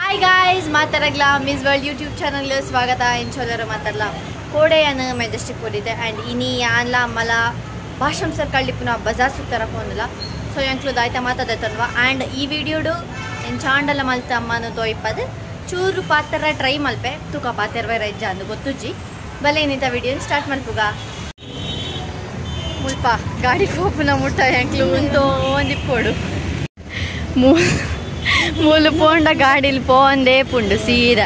हाय guys मातारगला miss world YouTube channel स्वागत आहे इंचोलर मातारला कोडे यान मेजेस्टिक पोलिते एंड इनी यानला मला भाषम सर कळिपुना बजार सुत्ತರ कोनला सो यांक्ಲು ದಾಯ್ತ ಮಾತಾದತನ್ವಾ एंड ಈ ವಿಡಿಯೋಡು ಎನ್ ಚಾಂಡಲ ಮಲ್ತ ಅಮ್ಮನ ತೋಯಿಪದ ಚೂರು ಪಾತ್ರ ಟ್ರೈ ಮಲ್ಪೆ ತುಕ ಪಾತೆರ್ವೆ ರಜ್ಜ ಅಂದು ಗೊತ್ತುಜ್ಜಿ ಬಲೆ ಏನಿತ ವಿಡಿಯೋ ಸ್ಟಾರ್ಟ್ ಮಲ್ಪುಗ ಮುಲ್ಪ ಗಾಡಿ ಕೋಪುನ ಮುಟ್ಟ यांक्ಲು ಉಂತೋ ಒಂದಿಪ್ಪೋಡು ಮೂಲು ಪೋಂಡ ಗಾಡಿಲಿ ಪೋಂದೇ ಪುಂಡು ಸೀದಾ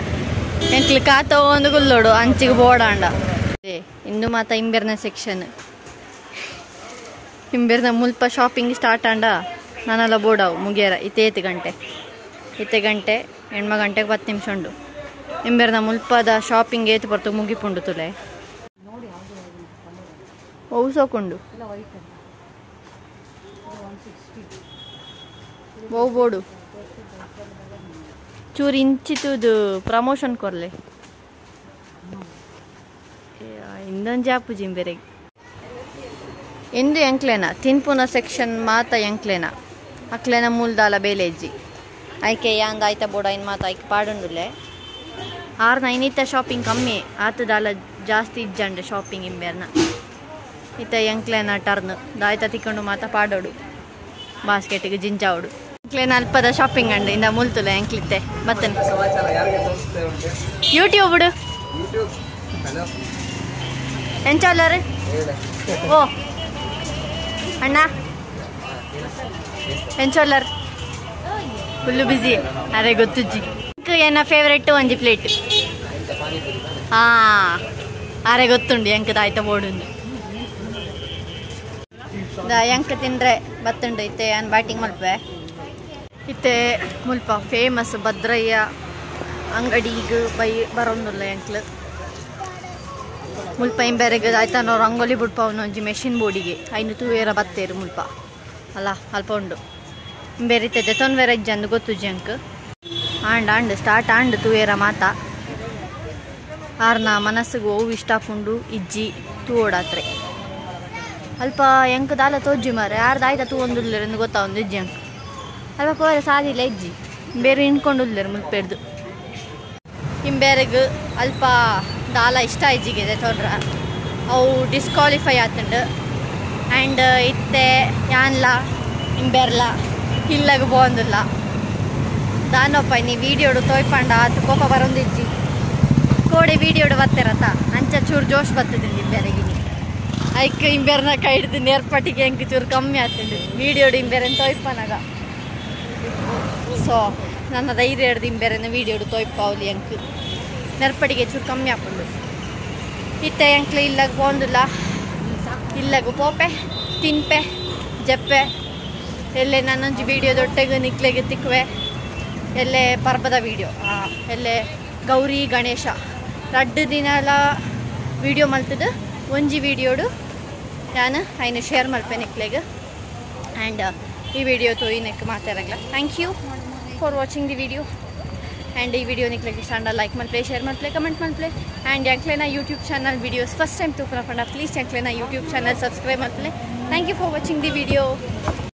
ಎಂಕ್ಲು ಕಾತ ಒಂದು ಗುಲ್ಲೋಡು ಅಂಚಿಗೆ ಬೋಡಾಂಡ ಇಂದು ಮಾತ ಇಂಬೆರ್ನ ಸೆಕ್ಷನ್ ಇಂಬೆರ್ನ ಮುಲ್ಪ ಶಾಪಿಂಗ್ ಸ್ಟಾರ್ಟ್ ಆಂಡ ನಾನೆಲ್ಲ ಬೋಡಾವು ಮುಗಿಯರ ಇತ್ತೆ ಗಂಟೆ ಹೆಣ್ಮ ಗಂಟೆಗೆ 10 ನಿಮಿಷ ಉಂಡು ಇಂಬೆರ್ನ ಮುಲ್ಪದ ಶಾಪಿಂಗ್ ಏತು ಬರ್ತು ಮುಗಿಪುಂಡು ತುಲೆ ಸೋಕೊಂಡು ಬಹು ಬೋಡು ಚೂರು ಇಂಚಿತುದು ಪ್ರಮೋಷನ್ ಕೊರ್ಲೆ ಇಂದೊಂದು ಜಾಪು ಜಿಂಬೆರೆಗೆ ಎಂದು ಎಂಕ್ಲೇನ ತಿನ್ಪುನ ಸೆಕ್ಷನ್ ಮಾತ ಎಂಕ್ಲೇನ ಅಕ್ಲೇನ ಮೂಲ್ದಾಲ ಬೇಲೆಜ್ಜಿ ಆಯ್ಕೆ ಯಾಂದ ಆಯ್ತ ಬೋಡ ಇನ್ ಮಾತ ಆಯ್ಕೆ ಪಾಡುಂಡುಲೆ ಆರ್ನ ಇನ್ನಿತ್ತ ಶಾಪಿಂಗ್ ಕಮ್ಮಿ ಆತದಾಲ ಜಾಸ್ತಿ ಇಜ್ಜಂಡೆ ಶಾಪಿಂಗ್ ಇಂಬೇರ್ನ ಇತ್ತ ಎಂಕ್ಲೇನ ಟರ್ನ್ ದಾಯ್ತ ತಿಕ್ಕೊಂಡು ಮಾತ ಪಾಡೋಡು ಬಾಸ್ಕೆಟಿಗೆ ಜಿಂಚಾವಡು ಎಂಕ್ಲೇನ ಅಲ್ಪದ ಶಾಪಿಂಗ್ ಅಂಡು ಇಂದ ಮುಲ್ತುಲೆ ಎಂಕ್ಲಿತ್ತೆ ಬತ್ತನೆ ಯೂಟ್ಯೂಬ್ ಬಿಡು ಎಂಚಾಲರು ಓ ಅಣ್ಣ ಎಂಚೋಲ್ಲರ್ ಫುಲ್ಲು ಬಿಸಿ ಅರೆ ಗೊತ್ತುಜ್ಜಿ ಏನ ಫೇವ್ರೆಟ್ ಒಂಜಿ ಪ್ಲೇಟ್ ಅರೆ ಗೊತ್ತುಂಡು ಎಂಕದ ಆಯ್ತ ಬೋಡುಂಡು ಎಂಕ ತಿಂದ್ರೆ ಬತ್ತುಂಡು ಇತ್ತೆ ಏನು ಬ್ಯಾಟಿಂಗ್ ಮಲ್ಪೆ ಇತ್ತೆ ಮುಲ್ಪ ಫೇಮಸ್ ಭದ್ರಯ್ಯ ಅಂಗಡಿಗೆ ಬರೋದಿಲ್ಲ ಎಂಕ್ಲು ಮುಲ್ಪ ಇಂಬೇರೆಗೆ ಆಯ್ತಾ ನಾವು ರಂಗೋಲಿ ಬಿಡ್ಪವನು ಒಂಜಿ ಮೆಷಿನ್ ಬೋರ್ಡಿಗೆ ಐನು ತೂವೇರ ಬತ್ತೇರು ಮುಲ್ಪ ಅಲ್ಲ ಅಲ್ಪ ಉಂಡು ಇಂಬೇರಿತ್ತೆ ದೆತೊನ್ ವೇರ ಇಜ್ಜಂದು ಗೊತ್ತುಜ್ಜಿ ಅಂಕ್ ಆಂಡ್ ಸ್ಟಾರ್ಟ್ ಆಂಡ್ ತೂವೇರ ಮಾತ ಆರ್ನ ಮನಸ್ಸಿಗೆ ಓವು ಇಷ್ಟಪುಂಡು ಇಜ್ಜಿ ತೂವೋಡಾತ್ರೆ ಅಲ್ಪ ಎಂಕ್ ದಾಲ ತೋಜ್ಜಿ ಮಾರೆ ಯಾರ್ದು ಆಯ್ತಾ ತೂ ಒಂದುಲ್ಲೆರು ಗೊತ್ತಾ ಒಂದು ಇಜ್ಜಿ ಅಂಕ್ ಅಲ್ಪ ಕೋರೆ ಸಾದಿಲ್ಲ ಇಜ್ಜಿ ಬೇರೆ ಇನ್ಕೊಂಡುಲ್ಲೆರು ಮುಲ್ಪೆರ್ದು ಇಂಬೇರೆಗೆ ಅಲ್ಪ ದಾಲ ಇಷ್ಟ ಇಜ್ಜಿಗೆ ತೊಡ್ರ ಅವು ಡಿಸ್ಕ್ವಾಲಿಫೈ ಆತುಂಡು ಆ್ಯಂಡ್ ಇತ್ತೆ ಯಾನ್ಲ ಇಂಬೇರ್ಲ ಇಲ್ಲಗ ಬೋಂದಿಲ್ಲ ದಾನಪ್ಪ ನೀ ವೀಡಿಯೋಡು ತೋಯ್ಪಂಡ ಆತು ಕೋಪ ಬರೊಂದಿಜ್ಜಿ ಕೋಡೆ ವೀಡಿಯೋಡು ಬತ್ತಿರತ್ತ ಅಂಚ ಚೂರು ಜೋಶ್ ಬರ್ತದಿಲ್ಲ ಇಂಬೇರೆಗೆ ಐಕ್ ಇಂಬೇರ್ನ ಕೈ ಹಿಡಿದು ನೇರ್ಪಟ್ಟಿಗೆ ಹೆಂಗೆ ಚೂರು ಕಮ್ಮಿ ಆಗ್ತದೆ ವೀಡಿಯೋಡು ಇಂಬೇರೆನ ತೋಯ್ಪನಾಗ ಸೊ ನನ್ನ ಧೈರ್ಯ ಹಿಡ್ದು ಇಂಬೇರೆನ ವೀಡಿಯೋಡು ತೋಯ್ಪ ಅವಲಿ ಎಂಕ್ ನೆರ್ಪಡಿಗೆ ಚೂರು ಕಮ್ಮಿ ಹಾಕೊಂಡು ಇತ್ತೆ ಎಂಕ್ಲು ಇಲ್ಲಾಗ ಬೋಂದಿಲ್ಲ ಇಲ್ಲಾಗ ಪೋಪೆ ತಿನ್ಪೆ ಜಪ್ಪೆ ಎಲ್ಲೇ ನನ್ನೊಂಜಿ ವೀಡಿಯೋ ದೊಟ್ಟೆಗೆ ನಿಕ್ಲೆಗೆ ತಿಕ್ಕುವೆ ಎಲ್ಲೇ ಪರ್ಬದ ವೀಡಿಯೋ ಎಲ್ಲೇ ಗೌರಿ ಗಣೇಶ 2 ದಿನ ಎಲ್ಲ ವೀಡಿಯೋ ಮಲ್ತದು ಒಂಜಿ ವೀಡಿಯೋಡು ನಾನು ಐನು ಶೇರ್ ಮಲ್ಪೆ ನಿಕ್ಲೆಗೆ ಆ್ಯಂಡ್ ಈ ವಿಡಿಯೋ ತೋಯಿನಕ್ಕೆ ಮಾತಾಡಂಗಿಲ್ಲ thank you for watching the video and ಈ ವಿಡಿಯೋ ನಿಕ್ಲೆಗೆ ಇಷ್ಟ ಲೈಕ್ ಮಲ್ಪೆ ಶೇರ್ ಮಲ್ಪೆ ಕಮೆಂಟ್ ಮಲ್ಪೆ ಆ್ಯಂಡ್ ಎಂಕ್ಲೇನ YouTube channel videos first time ತೂಕನ ಪಂಡ ಪ್ಲೀಸ್ ಎಂಕ್ಲೇನ ಯೂಟ್ಯೂಬ್ ಚಾನಲ್ ಸಬ್ಸ್ಕ್ರೈಬ್ ಮಲ್ಪೆ thank you for watching the video